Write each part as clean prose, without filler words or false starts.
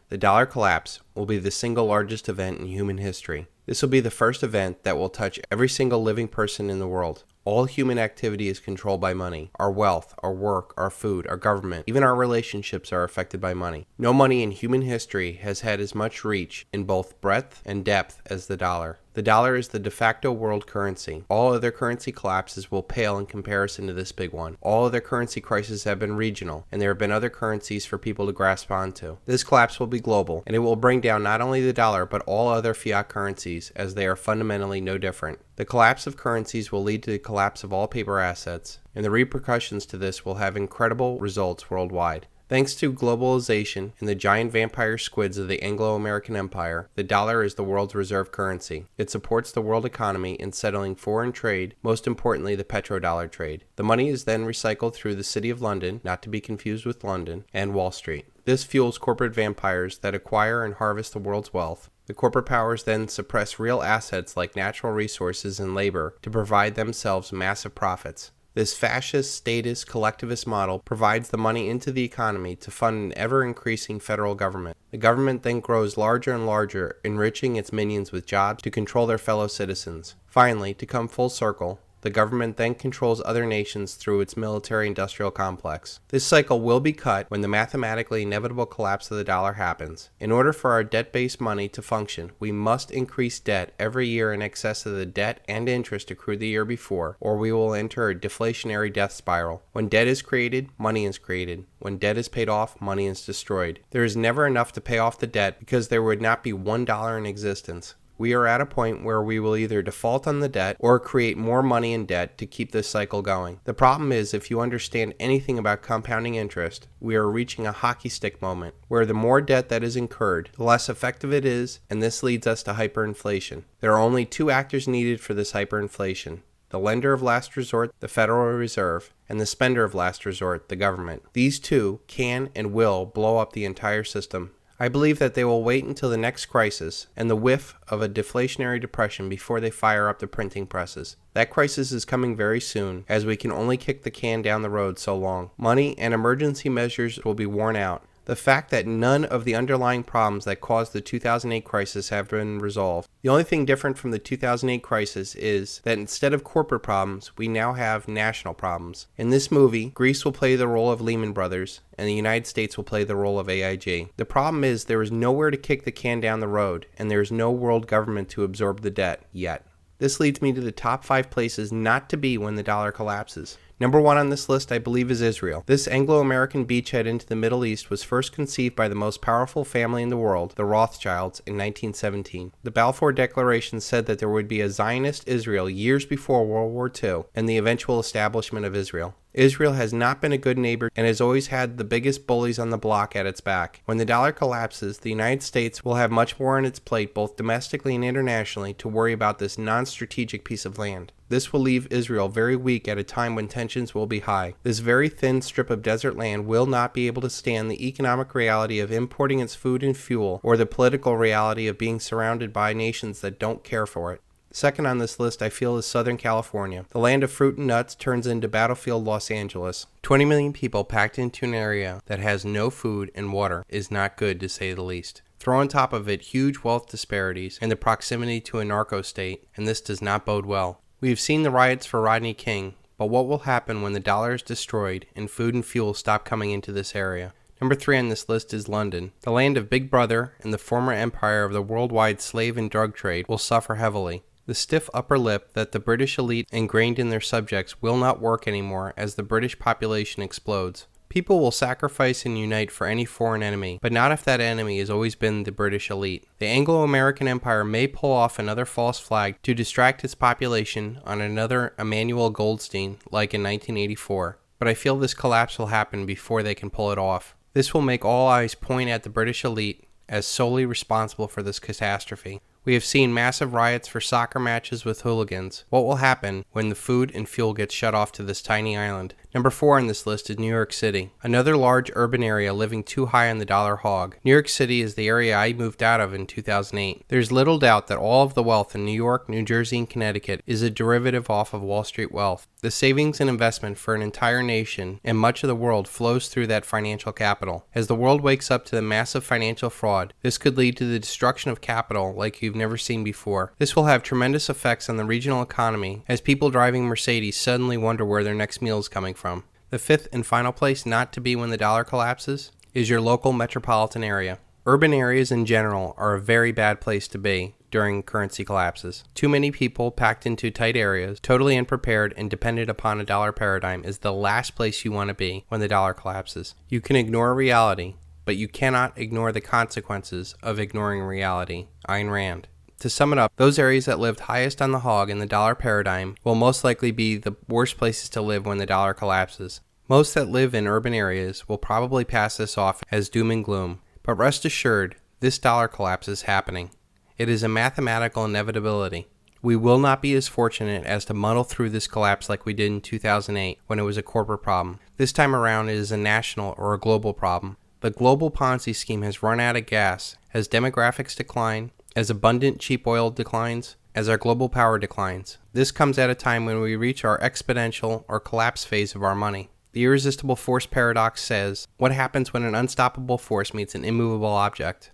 The dollar collapse will be the single largest event in human history. This will be the first event that will touch every single living person in the world. All human activity is controlled by money. Our wealth, our work, our food, our government, even our relationships are affected by money. No money in human history has had as much reach in both breadth and depth as the dollar. The dollar is the de facto world currency. All other currency collapses will pale in comparison to this big one. All other currency crises have been regional, and there have been other currencies for people to grasp onto. This collapse will be global, and it will bring down not only the dollar, but all other fiat currencies, as they are fundamentally no different. The collapse of currencies will lead to the collapse of all paper assets, and the repercussions to this will have incredible results worldwide. Thanks to globalization and the giant vampire squids of the Anglo-American Empire, the dollar is the world's reserve currency. It supports the world economy in settling foreign trade, most importantly the petrodollar trade. The money is then recycled through the City of London, not to be confused with London, and Wall Street. This fuels corporate vampires that acquire and harvest the world's wealth. The corporate powers then suppress real assets like natural resources and labor to provide themselves massive profits. This fascist, statist, collectivist model provides the money into the economy to fund an ever-increasing federal government. The government then grows larger and larger, enriching its minions with jobs to control their fellow citizens. Finally, to come full circle, the government then controls other nations through its military-industrial complex. This cycle will be cut when the mathematically inevitable collapse of the dollar happens. In order for our debt-based money to function, we must increase debt every year in excess of the debt and interest accrued the year before, or we will enter a deflationary death spiral. When debt is created, money is created. When debt is paid off, money is destroyed. There is never enough to pay off the debt because there would not be $1 in existence. We are at a point where we will either default on the debt or create more money in debt to keep this cycle going. The problem is, if you understand anything about compounding interest, we are reaching a hockey stick moment where the more debt that is incurred, the less effective it is, and this leads us to hyperinflation. There are only two actors needed for this hyperinflation: the lender of last resort, the Federal Reserve, and the spender of last resort, the government. These two can and will blow up the entire system. I believe that they will wait until the next crisis and the whiff of a deflationary depression before they fire up the printing presses. That crisis is coming very soon, as we can only kick the can down the road so long. Money and emergency measures will be worn out. The fact that none of the underlying problems that caused the 2008 crisis have been resolved. The only thing different from the 2008 crisis is that instead of corporate problems, we now have national problems. In this movie, Greece will play the role of Lehman Brothers, and the United States will play the role of AIG. The problem is there is nowhere to kick the can down the road, and there is no world government to absorb the debt yet. This leads me to the top 5 places not to be when the dollar collapses. Number 1 on this list, I believe, is Israel. This Anglo-American beachhead into the Middle East was first conceived by the most powerful family in the world, the Rothschilds, in 1917. The Balfour Declaration said that there would be a Zionist Israel years before World War II and the eventual establishment of Israel. Israel has not been a good neighbor and has always had the biggest bullies on the block at its back. When the dollar collapses, the United States will have much more on its plate, both domestically and internationally, to worry about this non-strategic piece of land. This will leave Israel very weak at a time when tensions will be high. This very thin strip of desert land will not be able to stand the economic reality of importing its food and fuel, or the political reality of being surrounded by nations that don't care for it. Second on this list, I feel, is Southern California. The land of fruit and nuts turns into battlefield Los Angeles. 20 million people packed into an area that has no food and water is not good, to say the least. Throw on top of it huge wealth disparities and the proximity to a narco state, and this does not bode well. We have seen the riots for Rodney King, but what will happen when the dollar is destroyed and food and fuel stop coming into this area? Number 3 on this list is London. The land of Big Brother and the former empire of the worldwide slave and drug trade will suffer heavily. The stiff upper lip that the British elite ingrained in their subjects will not work anymore as the British population explodes. People will sacrifice and unite for any foreign enemy, but not if that enemy has always been the British elite. The Anglo-American Empire may pull off another false flag to distract its population on another Emmanuel Goldstein like in 1984, but I feel this collapse will happen before they can pull it off. This will make all eyes point at the British elite as solely responsible for this catastrophe. We have seen massive riots for soccer matches with hooligans. What will happen when the food and fuel gets shut off to this tiny island? Number 4 on this list is New York City, another large urban area living too high on the dollar hog. New York City is the area I moved out of in 2008. There's little doubt that all of the wealth in New York, New Jersey, and Connecticut is a derivative off of Wall Street wealth. The savings and investment for an entire nation and much of the world flows through that financial capital. As the world wakes up to the massive financial fraud, this could lead to the destruction of capital like you've never seen before. This will have tremendous effects on the regional economy as people driving Mercedes suddenly wonder where their next meal is coming from. The fifth and final place not to be when the dollar collapses is your local metropolitan area. Urban areas in general are a very bad place to be during currency collapses. Too many people packed into tight areas, totally unprepared and dependent upon a dollar paradigm is the last place you want to be when the dollar collapses. You can ignore reality, but you cannot ignore the consequences of ignoring reality. Ayn Rand. To sum it up, those areas that lived highest on the hog in the dollar paradigm will most likely be the worst places to live when the dollar collapses. Most that live in urban areas will probably pass this off as doom and gloom, but rest assured, this dollar collapse is happening. It is a mathematical inevitability. We will not be as fortunate as to muddle through this collapse like we did in 2008 when it was a corporate problem. This time around it is a national or a global problem. The global Ponzi scheme has run out of gas as demographics decline, as abundant cheap oil declines, as our global power declines. This comes at a time when we reach our exponential or collapse phase of our money. The irresistible force paradox says, what happens when an unstoppable force meets an immovable object?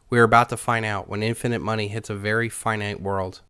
We are about to find out when infinite money hits a very finite world.